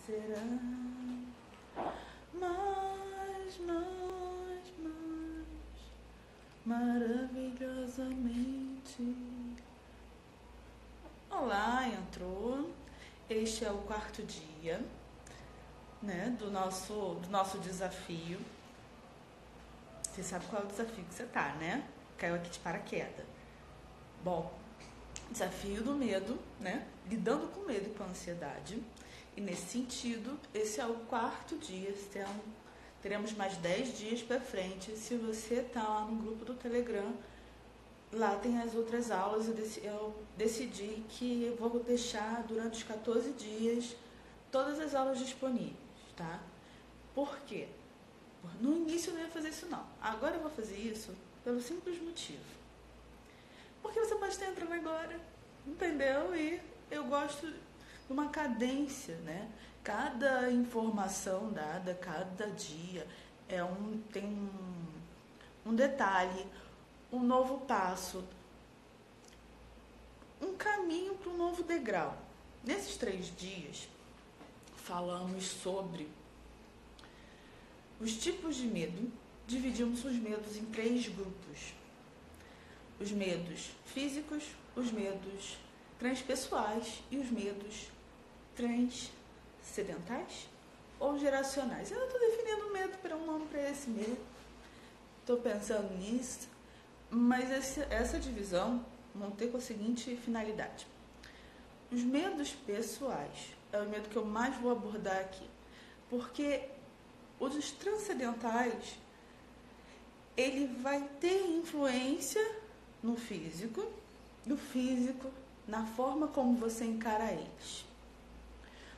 será mais, maravilhosamente. Olá, entrou. Este é o quarto dia, né, do nosso desafio. Você sabe qual é o desafio que você tá, né? Caiu aqui de paraquedas. Bom, desafio do medo, né? Lidando com medo e com ansiedade. E nesse sentido, esse é o quarto dia. Teremos mais 10 dias para frente. Se você tá lá no grupo do Telegram, lá tem as outras aulas. Eu decidi que eu vou deixar durante os 14 dias todas as aulas disponíveis, tá? Por quê? No início eu não ia fazer isso não. Agora eu vou fazer isso pelo simples motivo. Porque você pode estar entrando agora, entendeu? E eu gosto de uma cadência, né? Cada informação dada, cada dia tem um detalhe, um novo passo, um caminho para um novo degrau. Nesses 3 dias, falamos sobre os tipos de medo. Dividimos os medos em 3 grupos. Os medos físicos, os medos transpessoais e os medos transcendentais ou geracionais. Eu estou definindo medo para um nome para esse medo. Estou pensando nisso, mas essa divisão vão ter com a seguinte finalidade. Os medos pessoais é o medo que eu mais vou abordar aqui, porque os transcendentais, ele vai ter influência no físico, na forma como você encara eles.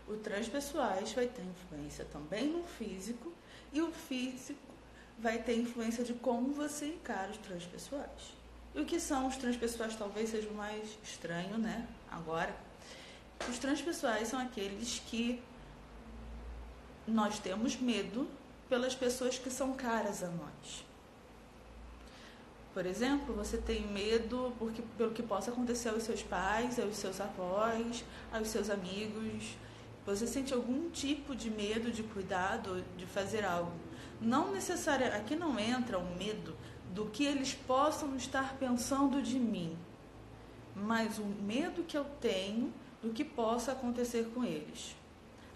O transpessoais vai ter influência também no físico, e o físico vai ter influência de como você encara os transpessoais. E o que são os transpessoais talvez seja o mais estranho, né? Agora, os transpessoais são aqueles que nós temos medo pelas pessoas que são caras a nós. Por exemplo, você tem medo pelo que possa acontecer aos seus pais, aos seus avós, aos seus amigos. Você sente algum tipo de medo, de cuidado, de fazer algo. Não necessariamente, aqui não entra o medo do que eles possam estar pensando de mim, mas o medo que eu tenho do que possa acontecer com eles.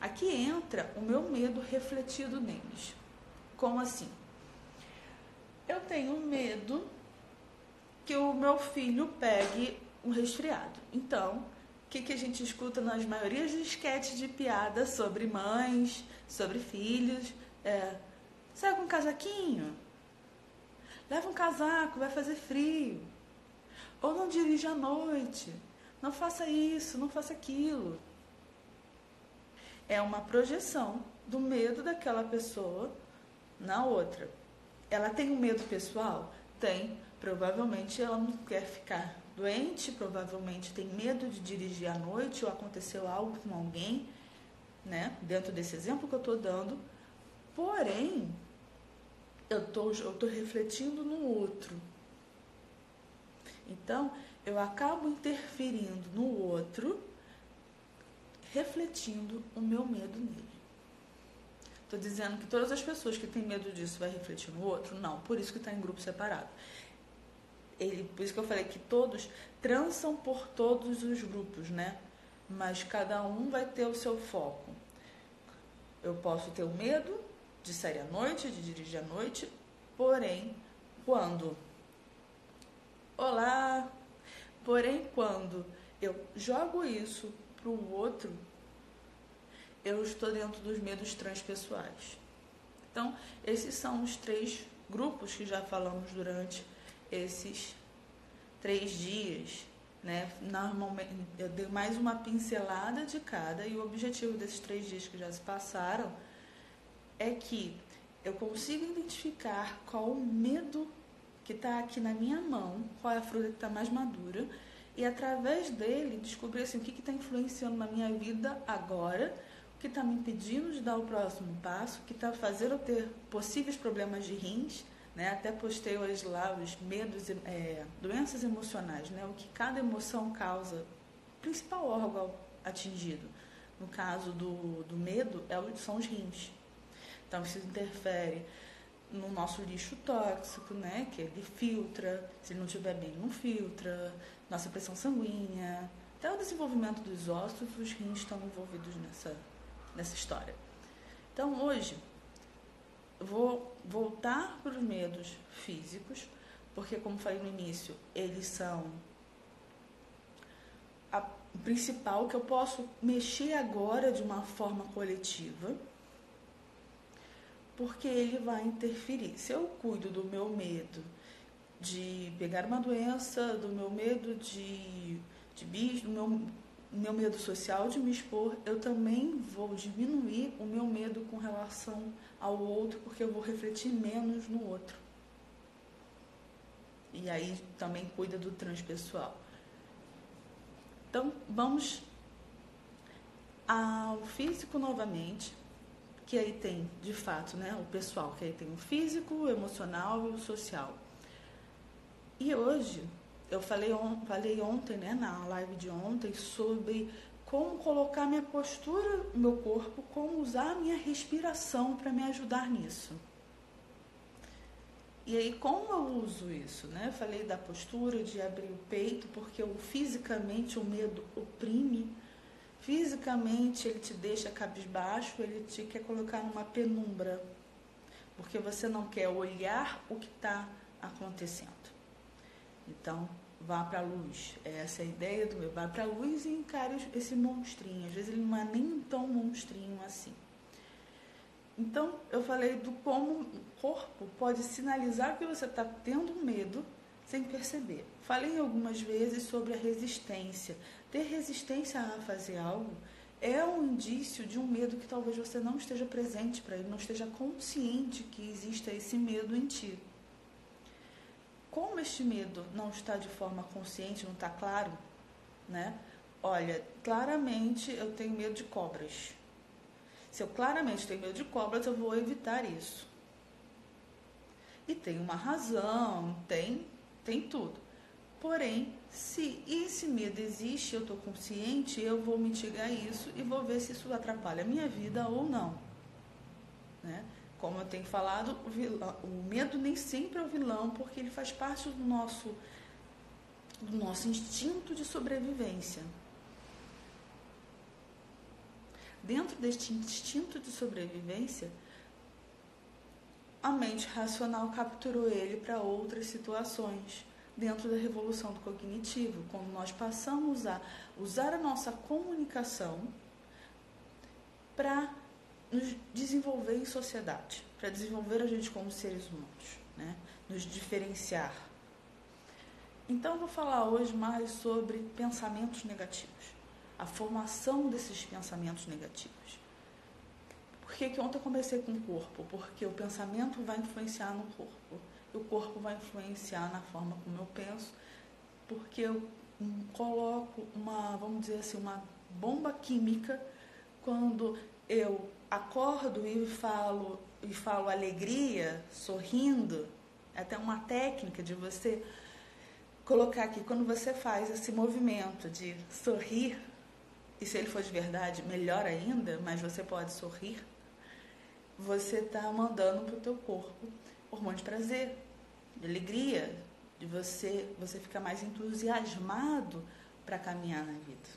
Aqui entra o meu medo refletido neles. Como assim? Eu tenho medo que o meu filho pegue um resfriado. Então, o que a gente escuta nas maiorias de esquetes de piada sobre mães, sobre filhos? Sai com um casaquinho, leva um casaco, vai fazer frio. Ou não dirija à noite, não faça isso, não faça aquilo. É uma projeção do medo daquela pessoa na outra. Ela tem um medo pessoal? Tem. Provavelmente ela não quer ficar doente, provavelmente tem medo de dirigir à noite ou aconteceu algo com alguém, né? Dentro desse exemplo que eu estou dando. Porém, eu tô refletindo no outro. Então, eu acabo interferindo no outro, refletindo o meu medo nele. Estou dizendo que todas as pessoas que têm medo disso vai refletir no outro? Não, por isso que está em grupo separado. Por isso que eu falei que todos trançam por todos os grupos, né? Mas cada um vai ter o seu foco. Eu posso ter o medo de sair à noite, de dirigir à noite, porém, quando eu jogo isso para o outro, eu estou dentro dos medos transpessoais. Então, esses são os 3 grupos que já falamos durante esses 3 dias, né? Normalmente, eu dei mais uma pincelada de cada, e o objetivo desses 3 dias que já se passaram é que eu consiga identificar qual o medo que está aqui na minha mão, qual é a fruta que está mais madura, e através dele descobrir assim, o que está influenciando na minha vida agora, o que está me impedindo de dar o próximo passo, o que está fazendo eu ter possíveis problemas de rins, né? Até postei hoje lá os medos, doenças emocionais, né? O que cada emoção causa, principal órgão atingido, No caso do medo, são os rins. Então, isso interfere no nosso lixo tóxico, né? Que ele filtra, se ele não estiver bem, não filtra, nossa pressão sanguínea, até o desenvolvimento dos ossos, os rins estão envolvidos nessa história. Então, hoje, eu vou voltar para os medos físicos, porque, como falei no início, eles são o principal, que eu posso mexer agora de uma forma coletiva, porque ele vai interferir. Se eu cuido do meu medo de pegar uma doença, do meu medo de bicho, do meu medo social de me expor, eu também vou diminuir o meu medo com relação ao outro, porque eu vou refletir menos no outro. E aí também cuida do transpessoal. Então, vamos ao físico novamente, que aí tem, de fato, né, o pessoal, que aí tem o físico, o emocional e o social. E hoje, eu falei ontem, né, na live de ontem, sobre como colocar minha postura no meu corpo, como usar a minha respiração para me ajudar nisso. E aí, como eu uso isso, né? Eu falei da postura, de abrir o peito, porque fisicamente o medo oprime. Fisicamente ele te deixa cabisbaixo, ele te quer colocar numa penumbra, porque você não quer olhar o que está acontecendo. Então, vá para a luz. Essa é a ideia do meu. Vá para a luz e encare esse monstrinho. Às vezes ele não é nem tão monstrinho assim. Então, eu falei do como o corpo pode sinalizar que você está tendo medo sem perceber. Falei algumas vezes sobre a resistência. Ter resistência a fazer algo é um indício de um medo que talvez você não esteja presente para ele, não esteja consciente que exista esse medo em ti. Como este medo não está de forma consciente, não está claro, né? Olha, claramente eu tenho medo de cobras. Se eu claramente tenho medo de cobras, eu vou evitar isso. E tem uma razão, tem tudo. Porém, se esse medo existe, eu estou consciente, eu vou mitigar isso e vou ver se isso atrapalha a minha vida ou não. Né? Como eu tenho falado, o medo nem sempre é o vilão, porque ele faz parte do nosso instinto de sobrevivência. Dentro deste instinto de sobrevivência, a mente racional capturou ele para outras situações, dentro da revolução do cognitivo, quando nós passamos a usar a nossa comunicação para nos desenvolver em sociedade, para desenvolver a gente como seres humanos, né? Nos diferenciar. Então, eu vou falar hoje mais sobre pensamentos negativos. A formação desses pensamentos negativos. Por que ontem eu comecei com o corpo? Porque o pensamento vai influenciar no corpo. E o corpo vai influenciar na forma como eu penso. Porque eu coloco vamos dizer assim, uma bomba química quando eu acordo e falo alegria, sorrindo. É até uma técnica de você colocar aqui, quando você faz esse movimento de sorrir, e se ele for de verdade, melhor ainda, mas você pode sorrir, você está mandando para o teu corpo hormônio de prazer, de alegria, de você ficar mais entusiasmado para caminhar na vida.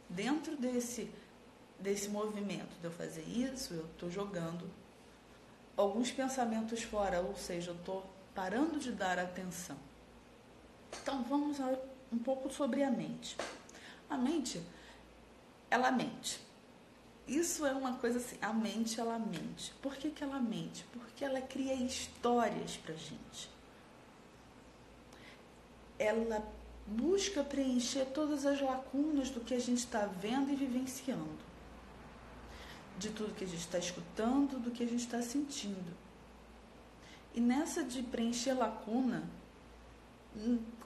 Dentro desse movimento de eu fazer isso, eu estou jogando alguns pensamentos fora, ou seja, eu estou parando de dar atenção. Então, vamos um pouco sobre a mente. A mente, ela mente. Isso é uma coisa assim, a mente, ela mente. Por que ela mente? Porque ela cria histórias pra gente. Ela busca preencher todas as lacunas do que a gente está vendo e vivenciando. De tudo que a gente está escutando, do que a gente está sentindo. E nessa de preencher lacuna,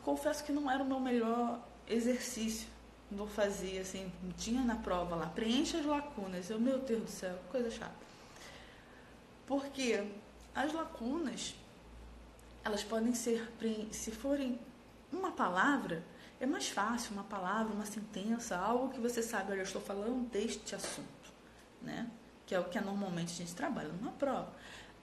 confesso que não era o meu melhor exercício. Vou fazer assim, tinha na prova lá, preencha as lacunas. Meu Deus do céu, coisa chata. Porque as lacunas, elas podem ser, se forem uma palavra, É mais fácil uma palavra, uma sentença, algo que você sabe, olha, eu estou falando deste assunto, né? Que é o que normalmente a gente trabalha numa prova.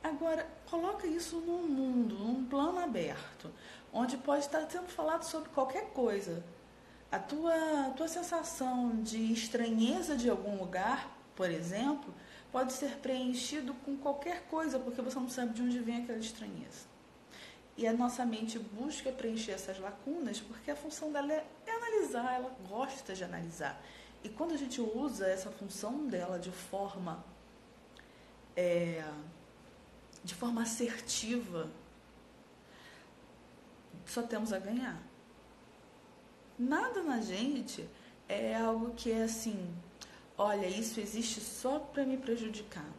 Agora, coloca isso num mundo, num plano aberto, onde pode estar sendo falado sobre qualquer coisa. A tua sensação de estranheza de algum lugar, por exemplo, pode ser preenchido com qualquer coisa, porque você não sabe de onde vem aquela estranheza. E a nossa mente busca preencher essas lacunas porque a função dela é analisar, ela gosta de analisar. E quando a gente usa essa função dela de forma assertiva, só temos a ganhar. Nada na gente é algo que é assim, olha, isso existe só para me prejudicar.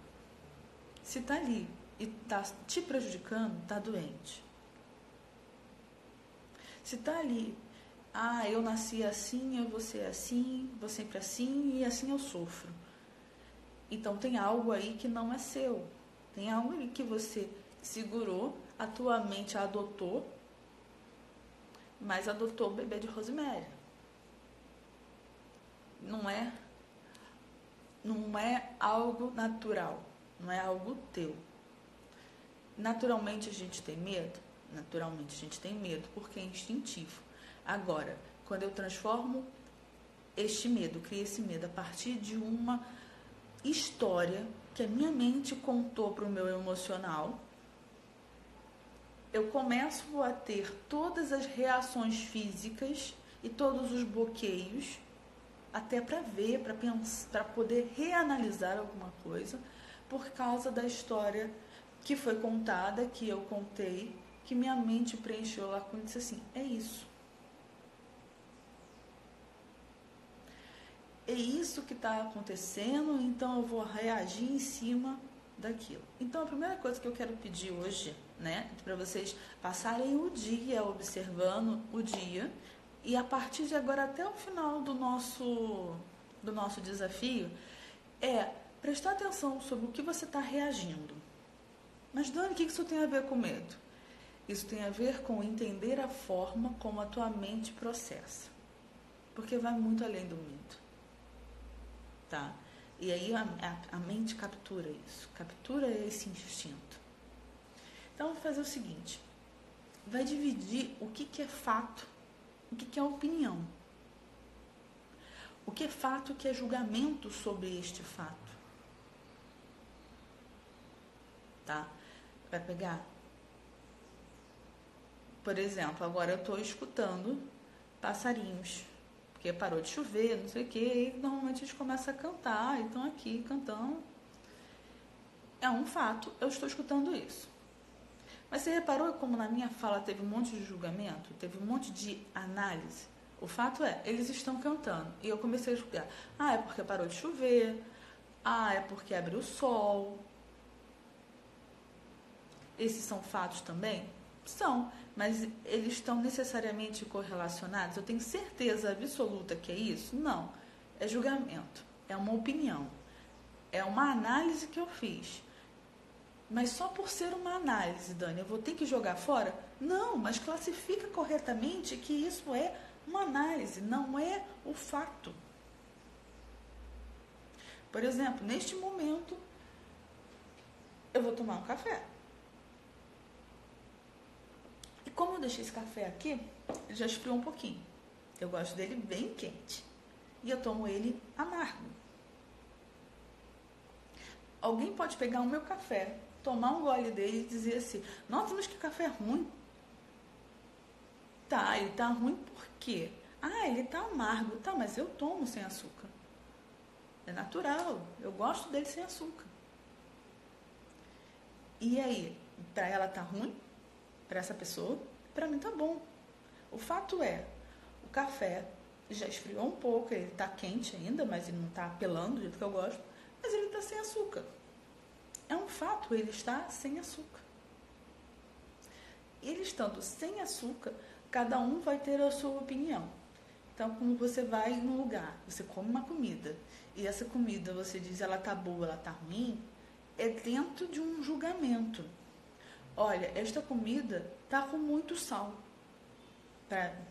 Se está ali e está te prejudicando, está doente. Se está ali, eu nasci assim, eu vou ser assim, vou sempre assim e assim eu sofro. Então tem algo aí que não é seu. Tem algo ali que você segurou, a tua mente adotou, mas adotou o bebê de Rosemary. Não é algo natural, não é algo teu. Naturalmente a gente tem medo? Naturalmente a gente tem medo porque é instintivo. Agora, quando eu transformo este medo, crio esse medo a partir de uma história que a minha mente contou para o meu emocional, eu começo a ter todas as reações físicas e todos os bloqueios, até para ver, para pensar, para poder reanalisar alguma coisa, por causa da história que foi contada, que eu contei, que minha mente preencheu lá e disse assim, é isso. É isso que está acontecendo, então eu vou reagir em cima daquilo. Então a primeira coisa que eu quero pedir hoje, né, para vocês passarem o dia observando o dia, e a partir de agora até o final do nosso desafio, prestar atenção sobre o que você está reagindo. Mas Dani, o que isso tem a ver com medo? Isso tem a ver com entender a forma como a tua mente processa. Porque vai muito além do medo. Tá? E aí a mente captura isso. Captura esse instinto. Então, vou fazer o seguinte. Vai dividir o que é fato, o que é opinião. O que é fato, o que é julgamento sobre este fato. Tá? Vai pegar... Por exemplo, agora eu estou escutando passarinhos, porque parou de chover, não sei o quê, e normalmente eles começam a cantar, e estão aqui cantando. É um fato, eu estou escutando isso. Mas você reparou como na minha fala teve um monte de julgamento, teve um monte de análise? O fato é, eles estão cantando, e eu comecei a julgar. É porque parou de chover, é porque abriu o sol. Esses são fatos também? São, mas eles estão necessariamente correlacionados? Eu tenho certeza absoluta que é isso? Não. É julgamento, é uma opinião, é uma análise que eu fiz. Mas só por ser uma análise, Dani, eu vou ter que jogar fora? Não, mas classifica corretamente que isso é uma análise, não é o fato. Por exemplo, neste momento, eu vou tomar um café. Como eu deixei esse café aqui, ele já esfriou um pouquinho. Eu gosto dele bem quente. E eu tomo ele amargo. Alguém pode pegar o meu café, tomar um gole dele e dizer assim, nossa, mas que café ruim. Tá, ele tá ruim por quê? Ele tá amargo. Tá, mas eu tomo sem açúcar. É natural. Eu gosto dele sem açúcar. E aí, pra ela tá ruim? Para essa pessoa, para mim tá bom. O fato é, o café já esfriou um pouco, ele tá quente ainda, mas ele não tá apelando do jeito que eu gosto, mas ele tá sem açúcar. É um fato, ele está sem açúcar. Ele estando sem açúcar, cada um vai ter a sua opinião. Então, como você vai num lugar, você come uma comida, e essa comida você diz, ela tá boa, ela tá ruim, é dentro de um julgamento. Olha, esta comida tá com muito sal.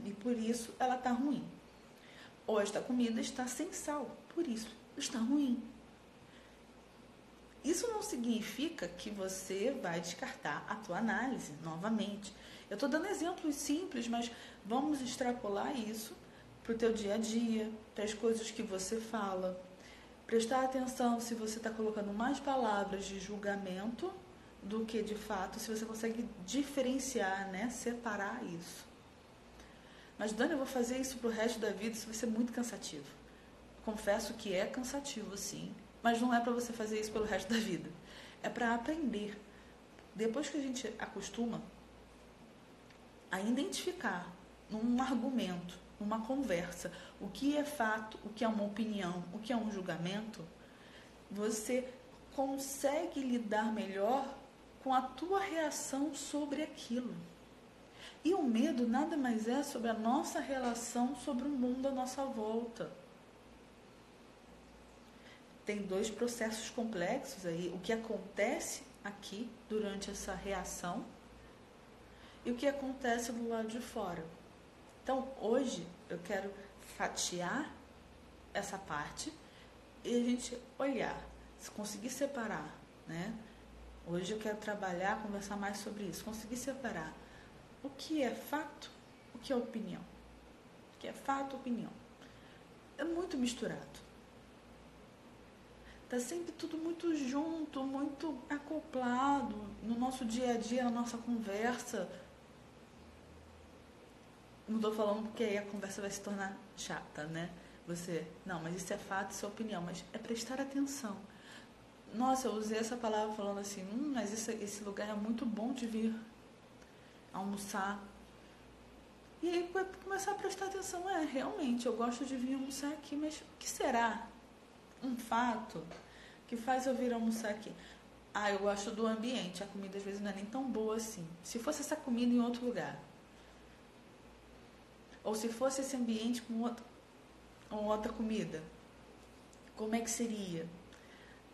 e por isso ela está ruim. Ou esta comida está sem sal, por isso está ruim. Isso não significa que você vai descartar a tua análise novamente. Eu estou dando exemplos simples, mas vamos extrapolar isso para o teu dia a dia, para as coisas que você fala. Prestar atenção se você está colocando mais palavras de julgamento do que de fato, se você consegue diferenciar, né? Separar isso. Mas, Dani, eu vou fazer isso pro resto da vida, isso vai ser muito cansativo. Confesso que é cansativo, sim, mas não é para você fazer isso pelo resto da vida. É para aprender. Depois que a gente acostuma a identificar num argumento, numa conversa, o que é fato, o que é uma opinião, o que é um julgamento, você consegue lidar melhor com a tua reação sobre aquilo. E o medo nada mais é sobre a nossa relação sobre o mundo à nossa volta. Tem dois processos complexos aí. O que acontece aqui durante essa reação e o que acontece do lado de fora. Então, hoje eu quero fatiar essa parte e a gente olhar, se conseguir separar, né? Hoje eu quero trabalhar, conversar mais sobre isso. Conseguir separar o que é fato, o que é opinião. O que é fato, opinião. É muito misturado. Está sempre tudo muito junto, muito acoplado no nosso dia a dia, na nossa conversa. Não estou falando porque aí a conversa vai se tornar chata, né? Não, mas isso é fato, isso é opinião, mas é prestar atenção. Nossa, eu usei essa palavra falando assim, mas esse lugar é muito bom de vir almoçar. E aí vai começar a prestar atenção, realmente, eu gosto de vir almoçar aqui, mas o que será um fato que faz eu vir almoçar aqui? Eu gosto do ambiente, a comida às vezes não é nem tão boa assim. Se fosse essa comida em outro lugar, ou se fosse esse ambiente com outra comida, como é que seria?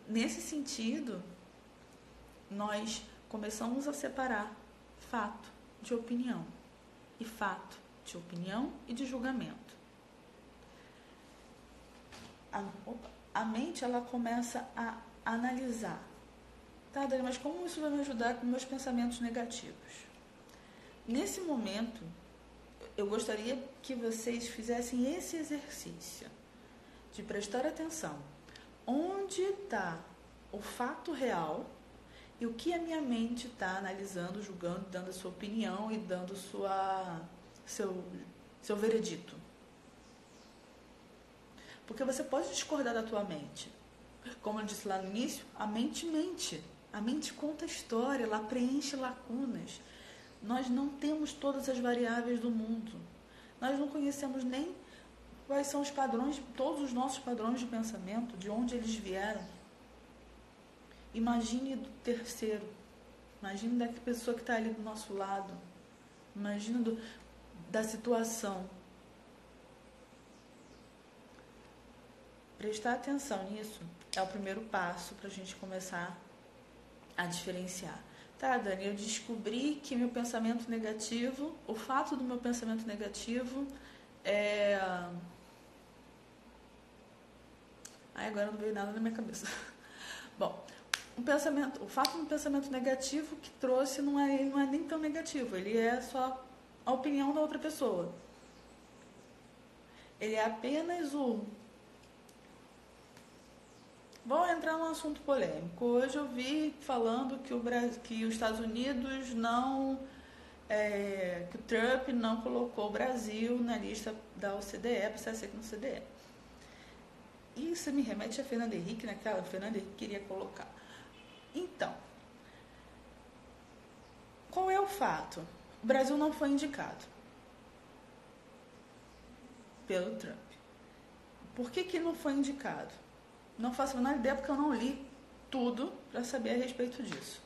Nesse sentido, nós começamos a separar fato de opinião e fato de opinião e de julgamento. A mente, ela começa a analisar. Tá, Dani, mas como isso vai me ajudar com meus pensamentos negativos? Nesse momento, eu gostaria que vocês fizessem esse exercício de prestar atenção. Onde está o fato real e o que a minha mente está analisando, julgando, dando a sua opinião e dando seu veredito. Porque você pode discordar da tua mente. Como eu disse lá no início, a mente mente. A mente conta a história, ela preenche lacunas. Nós não temos todas as variáveis do mundo. Nós não conhecemos nem quais são os padrões, todos os nossos padrões de pensamento, de onde eles vieram. Imagine do terceiro. Imagine da pessoa que está ali do nosso lado. Imagine da situação. Prestar atenção nisso é o primeiro passo para a gente começar a diferenciar. Tá, Dani, eu descobri que meu pensamento negativo, o fato do meu pensamento negativo é... agora não veio nada na minha cabeça. Bom, o fato do pensamento negativo que trouxe não é nem tão negativo, ele é só a opinião da outra pessoa. Ele é apenas Vou entrar num assunto polêmico. Hoje eu vi falando que os Estados Unidos que o Trump não colocou o Brasil na lista da OCDE, para ser aceito no OCDE. Isso me remete a Fernando Henrique, naquela Fernando Henrique queria colocar. Então, qual é o fato? O Brasil não foi indicado pelo Trump. Por que não foi indicado? Não faço a menor ideia porque eu não li tudo para saber a respeito disso.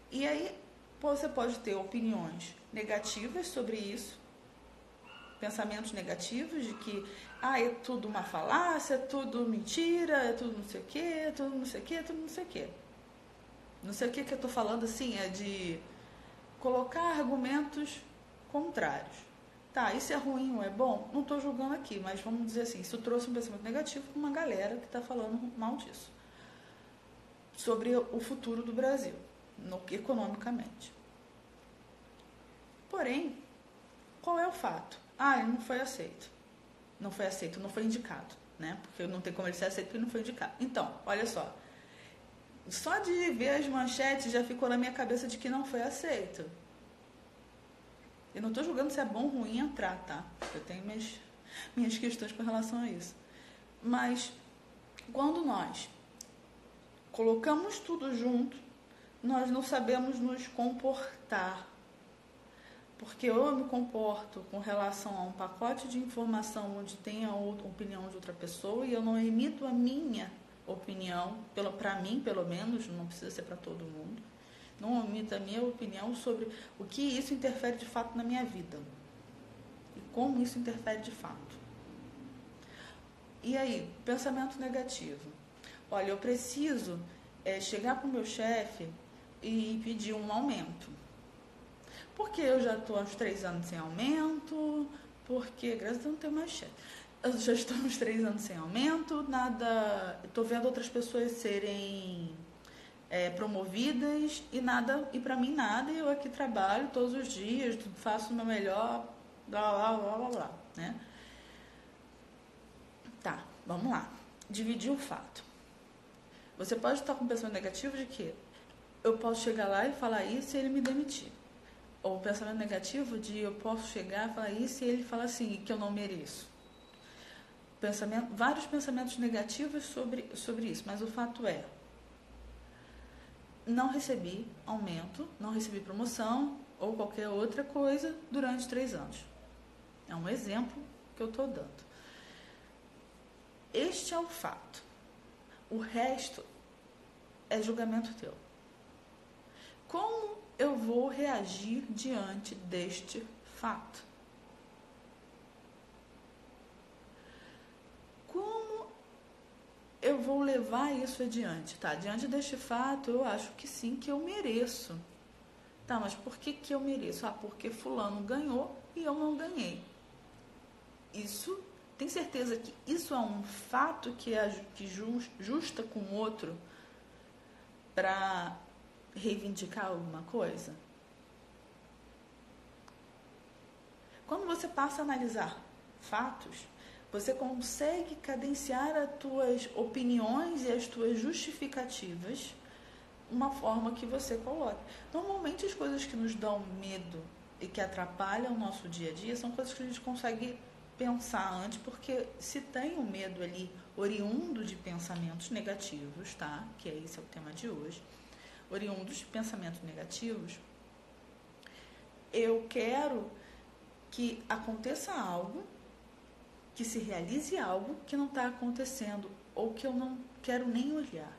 E aí você pode ter opiniões negativas sobre isso, pensamentos negativos de que é tudo uma falácia, é tudo mentira, é tudo não sei o quê, é tudo não sei o quê, é tudo não sei o quê. Não sei o que eu estou falando assim, é de colocar argumentos contrários. Tá, isso é ruim ou é bom? Não estou julgando aqui, mas vamos dizer assim, isso trouxe um pensamento negativo para uma galera que está falando mal disso. Sobre o futuro do Brasil, economicamente. Porém, qual é o fato? Ele não foi aceito. Não foi aceito, não foi indicado, né? Porque não tem como ele ser aceito porque não foi indicado. Então, olha só. Só de ver as manchetes já ficou na minha cabeça de que não foi aceito. Eu não estou julgando se é bom ou ruim entrar, tá? Eu tenho minhas questões com relação a isso. Mas, quando nós colocamos tudo junto, nós não sabemos nos comportar. Porque eu me comporto com relação a um pacote de informação onde tem a opinião de outra pessoa e eu não emito a minha opinião, para mim pelo menos, não precisa ser para todo mundo, não emito a minha opinião sobre o que isso interfere de fato na minha vida e como isso interfere de fato. E aí, pensamento negativo. Olha, eu preciso chegar para o meu chefe e pedir um aumento. Porque eu já estou há uns 3 anos sem aumento, porque, graças a Deus, não tenho mais chefe. Eu já estou há uns 3 anos sem aumento, estou vendo outras pessoas serem promovidas e para mim nada, e eu aqui trabalho todos os dias, faço o meu melhor, blá, blá, blá, blá, blá, né? Tá, vamos lá. Dividir o fato. Você pode estar com um pensamento negativo de que eu posso chegar lá e falar isso e ele me demitir. Ou pensamento negativo de eu posso chegar e falar isso e ele falar assim, que eu não mereço. Vários pensamentos negativos sobre isso, mas o fato é, não recebi aumento, não recebi promoção ou qualquer outra coisa durante 3 anos. É um exemplo que eu estou dando. Este é o fato. O resto é julgamento teu. Como eu vou reagir diante deste fato? Como eu vou levar isso adiante? Tá, diante deste fato, eu acho que sim, que eu mereço. Tá, mas por que eu mereço? Porque fulano ganhou e eu não ganhei. Isso, tem certeza que isso é um fato que justa com o outro para reivindicar alguma coisa? Quando você passa a analisar fatos, você consegue cadenciar as tuas opiniões e as tuas justificativas uma forma que você coloque. Normalmente as coisas que nos dão medo e que atrapalham o nosso dia a dia são coisas que a gente consegue pensar antes, porque se tem um medo ali oriundo de pensamentos negativos, tá? Que esse é o tema de hoje. Oriundos de pensamentos negativos, eu quero que aconteça algo, que se realize algo que não está acontecendo ou que eu não quero nem olhar.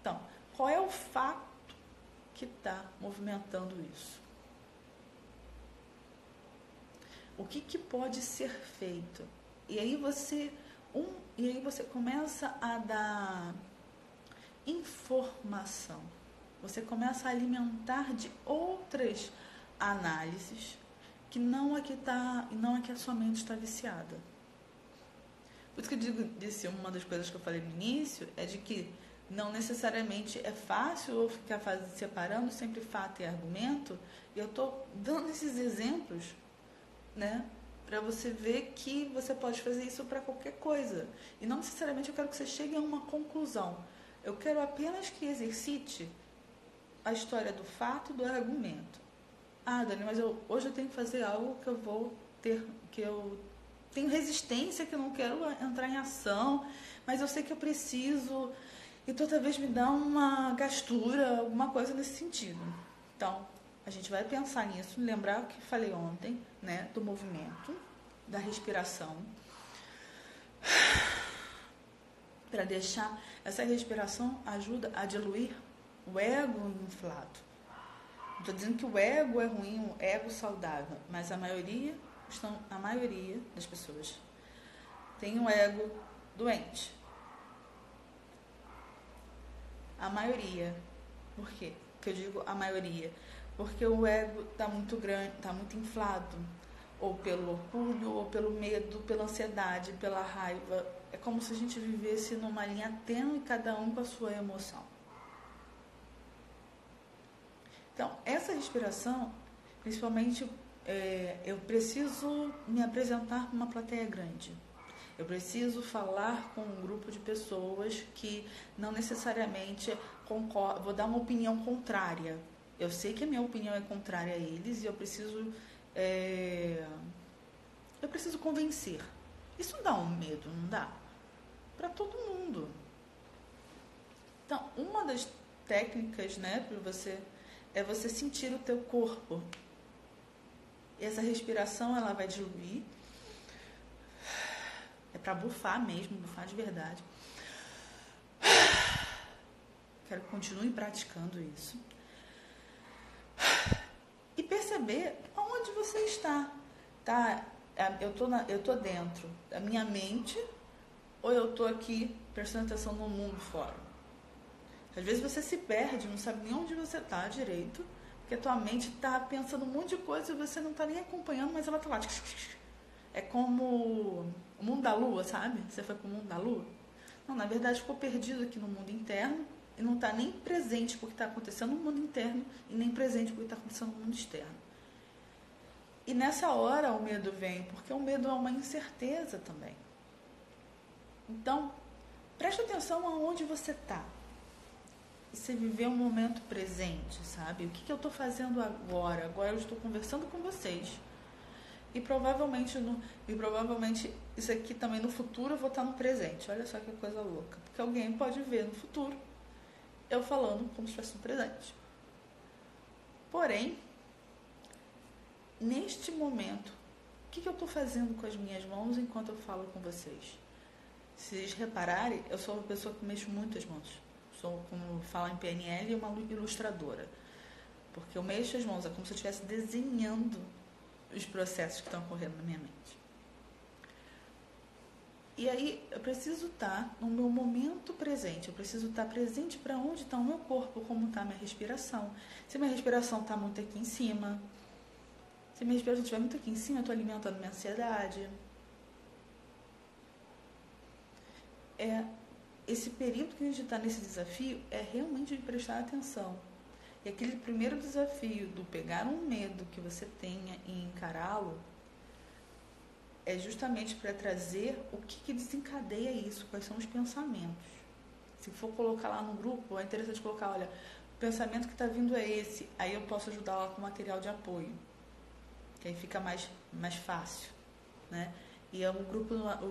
Então, qual é o fato que está movimentando isso? O que pode ser feito? E aí você começa a dar informação. Você começa a alimentar de outras análises que não é que a sua mente está viciada. Por isso que eu disse, uma das coisas que eu falei no início é de que não necessariamente é fácil eu ficar separando sempre fato e argumento. E eu estou dando esses exemplos, né, para você ver que você pode fazer isso para qualquer coisa. E não necessariamente eu quero que você chegue a uma conclusão. Eu quero apenas que exercite a história do fato e do argumento. Dani, mas hoje eu tenho que fazer algo que eu tenho resistência, que eu não quero entrar em ação, mas eu sei que eu preciso, e toda vez me dá uma gastura, alguma coisa nesse sentido. Então, a gente vai pensar nisso, lembrar o que falei ontem, né, do movimento, da respiração, para deixar, essa respiração ajuda a diluir o ego inflado. Não estou dizendo que o ego é ruim, o ego saudável, mas a maioria das pessoas tem um ego doente. A maioria. Por quê? Porque eu digo a maioria. Porque o ego está muito grande, está muito inflado. ou pelo orgulho, ou pelo medo, pela ansiedade, pela raiva. É como se a gente vivesse numa linha tênue, cada um com a sua emoção. Então, essa respiração, principalmente, eu preciso me apresentar para uma plateia grande. Eu preciso falar com um grupo de pessoas que não necessariamente concordam, vou dar uma opinião contrária. Eu sei que a minha opinião é contrária a eles e eu preciso convencer. Isso dá um medo, não dá? Para todo mundo. Então, uma das técnicas, né, para você é você sentir o teu corpo. E essa respiração, ela vai diluir. É para bufar mesmo, bufar de verdade. Quero que continue praticando isso. E perceber aonde você está. Tá? Eu tô dentro da minha mente ou eu tô aqui prestando atenção no mundo fora? Às vezes você se perde, não sabe nem onde você está direito, porque a tua mente está pensando um monte de coisa e você não está nem acompanhando, mas ela está lá. É como o mundo da lua, sabe? Você foi para o mundo da lua? Não, na verdade ficou perdido aqui no mundo interno e não está nem presente com o que está acontecendo no mundo interno e nem presente com o que está acontecendo no mundo externo. E nessa hora o medo vem, porque o medo é uma incerteza também. Então, preste atenção aonde você está. E você viver um momento presente, sabe? O que eu estou fazendo agora? Agora eu estou conversando com vocês. E provavelmente isso aqui também no futuro eu vou estar no presente. Olha só que coisa louca. Porque alguém pode ver no futuro eu falando como se fosse no presente. Porém, neste momento, o que eu estou fazendo com as minhas mãos enquanto eu falo com vocês? Se vocês repararem, eu sou uma pessoa que mexo muito as mãos. Sou, como fala em PNL, uma ilustradora. Porque eu mexo as mãos, é como se eu estivesse desenhando os processos que estão ocorrendo na minha mente. E aí, eu preciso estar no meu momento presente. Eu preciso estar presente para onde está o meu corpo, como está a minha respiração. Se minha respiração está muito aqui em cima, se minha respiração estiver muito aqui em cima, eu estou alimentando minha ansiedade. Esse período que a gente está nesse desafio é realmente de prestar atenção. E aquele primeiro desafio do pegar um medo que você tenha e encará-lo é justamente para trazer o que desencadeia isso, quais são os pensamentos. Se for colocar lá no grupo, é interessante colocar, olha, o pensamento que está vindo é esse, aí eu posso ajudar lá com material de apoio, que aí fica mais fácil, né? E o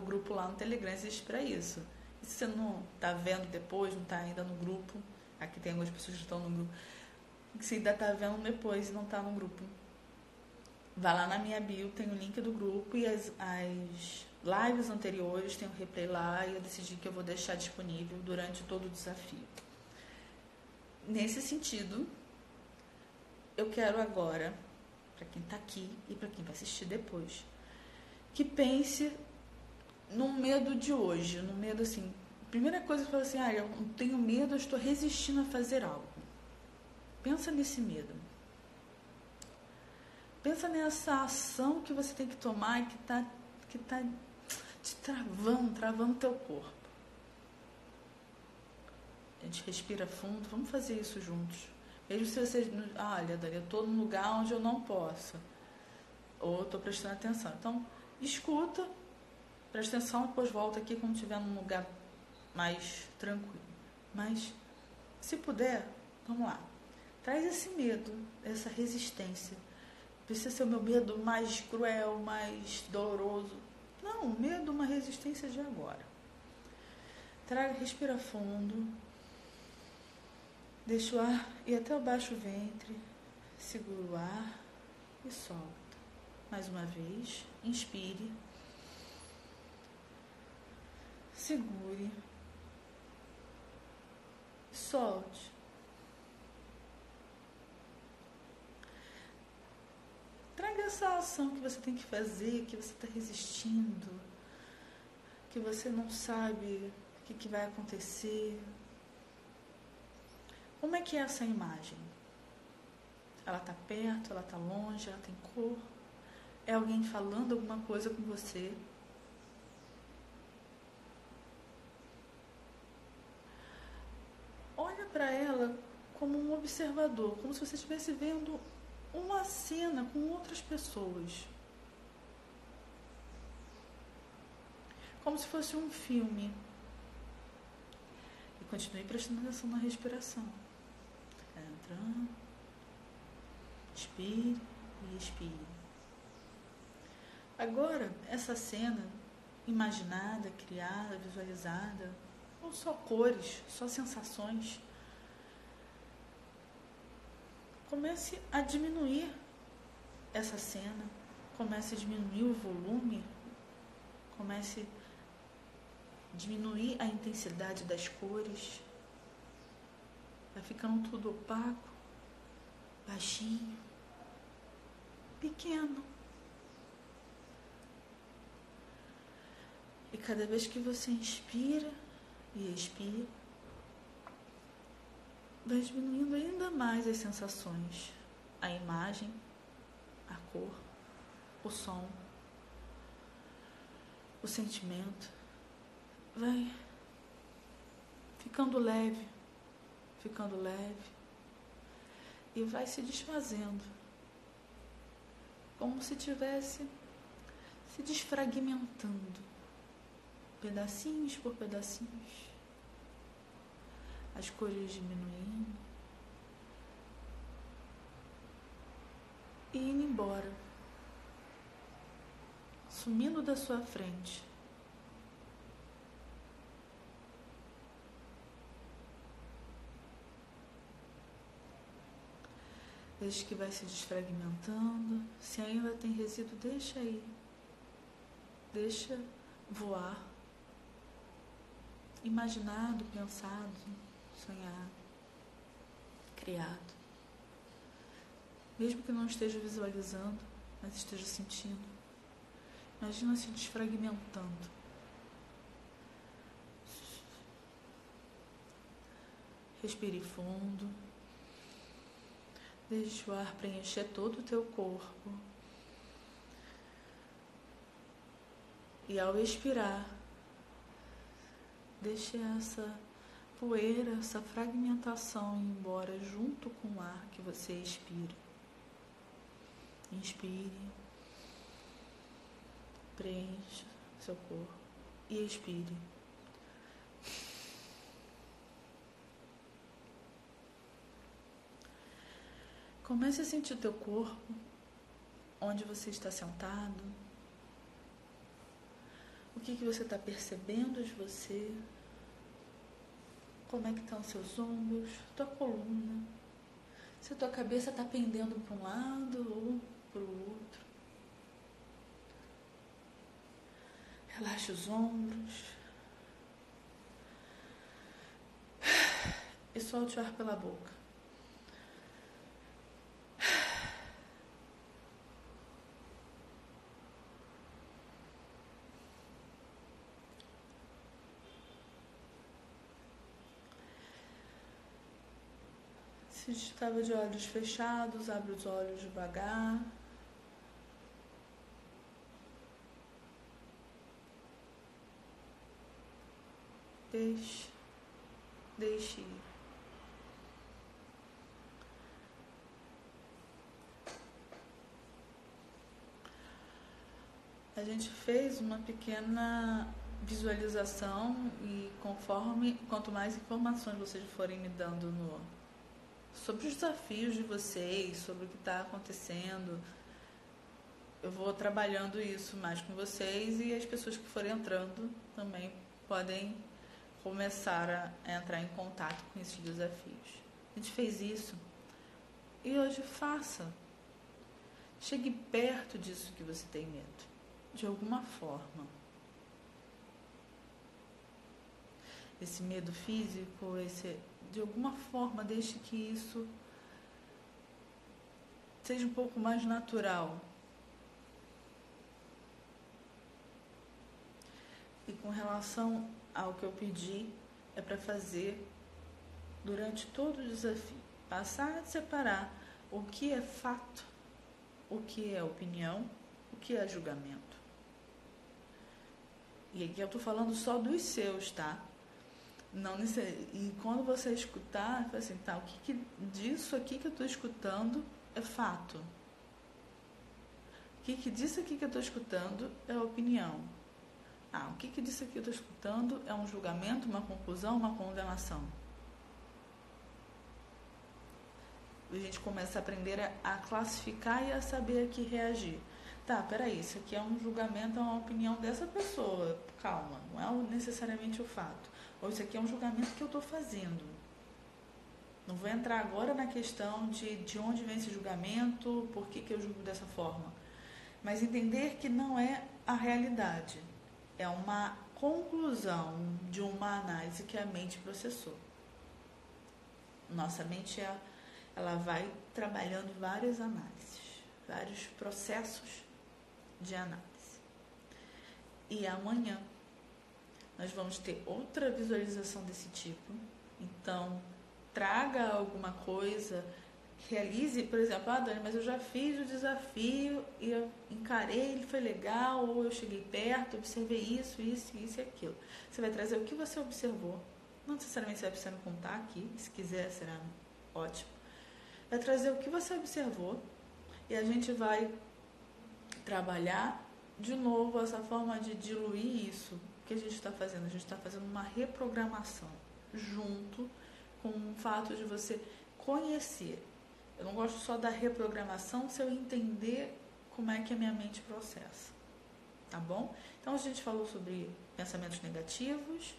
grupo lá no Telegram existe para isso. E se você não está vendo depois, não está ainda no grupo, aqui tem algumas pessoas que estão no grupo, se ainda está vendo depois e não está no grupo, vai lá na minha bio, tem o link do grupo e as lives anteriores, tem o replay lá e eu decidi que eu vou deixar disponível durante todo o desafio. Nesse sentido, eu quero agora, para quem está aqui e para quem vai assistir depois, que pense no medo de hoje, no medo assim, primeira coisa que eu falo assim, eu não tenho medo, eu estou resistindo a fazer algo. Pensa nesse medo. Pensa nessa ação que você tem que tomar e que tá te travando teu corpo. A gente respira fundo, vamos fazer isso juntos. Mesmo se você, olha, Dani, eu estou num lugar onde eu não posso, ou estou prestando atenção. Então, escuta, presta atenção, depois volta aqui quando estiver num lugar mais tranquilo. Mas, se puder, vamos lá. Traz esse medo, essa resistência. Precisa ser o meu medo mais cruel, mais doloroso. Não, o medo é uma resistência de agora. Respira fundo. Deixa o ar ir até o baixo ventre. Segura o ar e solta. Mais uma vez, inspire. Segure. Solte. Traga essa ação que você tem que fazer, que você está resistindo, que você não sabe o que vai acontecer. Como é que é essa imagem? Ela está perto, ela está longe, ela tem cor, É alguém falando alguma coisa com você? Olha para ela como um observador, como se você estivesse vendo uma cena com outras pessoas. Como se fosse um filme. E continue prestando atenção na respiração. Entrando. Inspire e expire. Agora, essa cena imaginada, criada, visualizada, ou só cores, só sensações, comece a diminuir essa cena, comece a diminuir o volume, comece a diminuir a intensidade das cores, vai ficando tudo opaco, baixinho, pequeno. E cada vez que você inspira e expira, vai diminuindo ainda mais as sensações, a imagem, a cor, o som, o sentimento. Vai ficando leve e vai se desfazendo, como se estivesse se desfragmentando, pedacinhos por pedacinhos, as cores diminuindo e indo embora, sumindo da sua frente. Desde que vai se desfragmentando, se ainda tem resíduo, deixa aí, deixa voar, imaginado, pensado, sonhado, criado. Mesmo que não esteja visualizando, mas esteja sentindo, imagina se desfragmentando. Respire fundo. Deixe o ar preencher todo o teu corpo. E ao expirar, deixe essa poeira, essa fragmentação ir embora junto com o ar que você expira. Inspire, preencha seu corpo e expire. Comece a sentir o teu corpo, onde você está sentado, o que você está percebendo de você, como é que estão os seus ombros, tua coluna, se a tua cabeça está pendendo para um lado ou para o outro. Relaxe os ombros e solte o ar pela boca. Se estava de olhos fechados, abre os olhos devagar. Deixe ir. A gente fez uma pequena visualização e quanto mais informações vocês forem me dando sobre os desafios de vocês, sobre o que está acontecendo, eu vou trabalhando isso mais com vocês e as pessoas que forem entrando também podem começar a entrar em contato com esses desafios. A gente fez isso e hoje faça. Chegue perto disso que você tem medo, de alguma forma. Esse medo físico, de alguma forma, deixe que isso seja um pouco mais natural. E com relação ao que eu pedi, é para fazer durante todo o desafio. Passar a separar o que é fato, o que é opinião, o que é julgamento? E aqui eu estou falando só dos seus, tá? Não e quando você escutar, fala assim, tá, o que disso aqui que eu estou escutando é fato? O que disso aqui que eu estou escutando é opinião? O que disso aqui eu estou escutando é um julgamento, uma conclusão, uma condenação? A gente começa a aprender a classificar e a saber a que reagir. Tá, peraí, isso aqui é um julgamento, é uma opinião dessa pessoa. Calma, não é necessariamente o fato. Ou isso aqui é um julgamento que eu estou fazendo. Não vou entrar agora na questão de onde vem esse julgamento, por que eu julgo dessa forma. Mas entender que não é a realidade. É uma conclusão de uma análise que a mente processou. Nossa mente, ela vai trabalhando várias análises, vários processos de análise. E amanhã nós vamos ter outra visualização desse tipo. Então, traga alguma coisa, realize, por exemplo, Dani, mas eu já fiz o desafio e eu encarei, ele foi legal, ou eu cheguei perto, observei isso e aquilo. Você vai trazer o que você observou. Não necessariamente você vai precisar me contar aqui, se quiser será ótimo. Vai trazer o que você observou e a gente vai trabalhar de novo essa forma de diluir isso. O que a gente está fazendo? A gente está fazendo uma reprogramação junto com o fato de você conhecer. Eu não gosto só da reprogramação se eu entender como é que a minha mente processa. Tá bom? Então a gente falou sobre pensamentos negativos,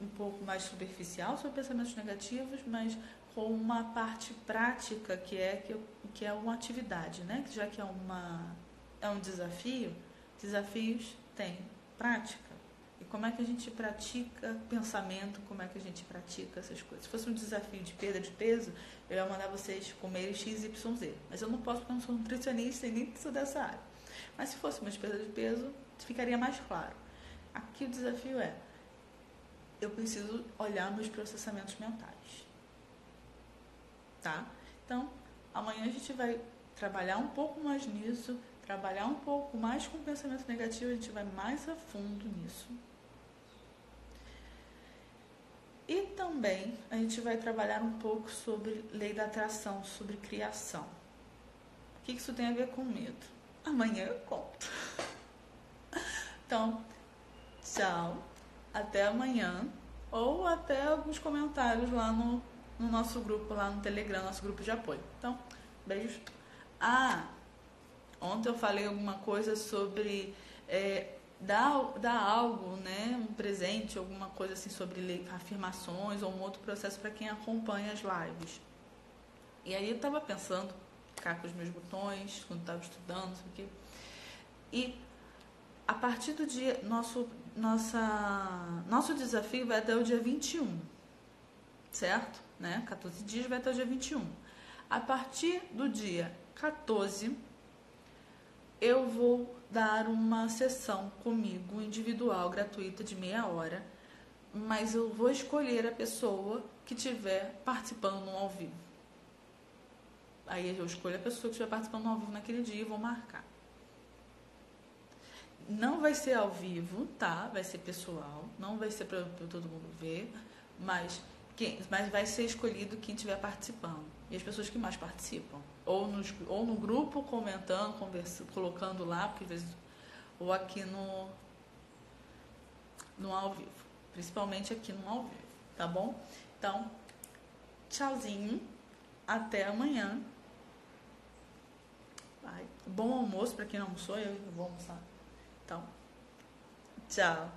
um pouco mais superficial sobre pensamentos negativos, mas com uma parte prática que é uma atividade, né? Já que é um desafio, desafios têm prática. E como é que a gente pratica pensamento, como é que a gente pratica essas coisas? Se fosse um desafio de perda de peso, eu ia mandar vocês comerem XYZ. Mas eu não posso porque eu não sou nutricionista e nem sou dessa área. Mas se fosse uma de perda de peso, ficaria mais claro. Aqui o desafio eu preciso olhar meus processamentos mentais. Tá? Então, amanhã a gente vai trabalhar um pouco mais nisso, trabalhar um pouco mais com o pensamento negativo, a gente vai mais a fundo nisso. E também a gente vai trabalhar um pouco sobre lei da atração, sobre criação. O que isso tem a ver com medo? Amanhã eu conto. Então, tchau. Até amanhã. Ou até alguns comentários lá no nosso grupo, lá no Telegram, nosso grupo de apoio. Então, beijos. Ontem eu falei alguma coisa sobre dar algo, né, um presente, alguma coisa assim sobre afirmações ou um outro processo para quem acompanha as lives. E aí eu estava pensando, ficar com os meus botões, quando estava estudando, não sei o quê. E a partir do dia, nosso desafio vai até o dia 21, certo? Né? 14 dias vai até o dia 21. A partir do dia 14, eu vou dar uma sessão comigo, individual, gratuita, de meia hora, mas eu vou escolher a pessoa que estiver participando no ao vivo. Aí eu escolho a pessoa que estiver participando no ao vivo naquele dia e vou marcar. Não vai ser ao vivo, tá? Vai ser pessoal, não vai ser para todo mundo ver, mas vai ser escolhido quem estiver participando. E as pessoas que mais participam. Ou no grupo, comentando, conversando, colocando lá, porque às vezes, ou aqui no ao vivo. Principalmente aqui no ao vivo, tá bom? Então, tchauzinho. Até amanhã. Bom almoço para quem não almoçou, eu vou almoçar. Então, tchau.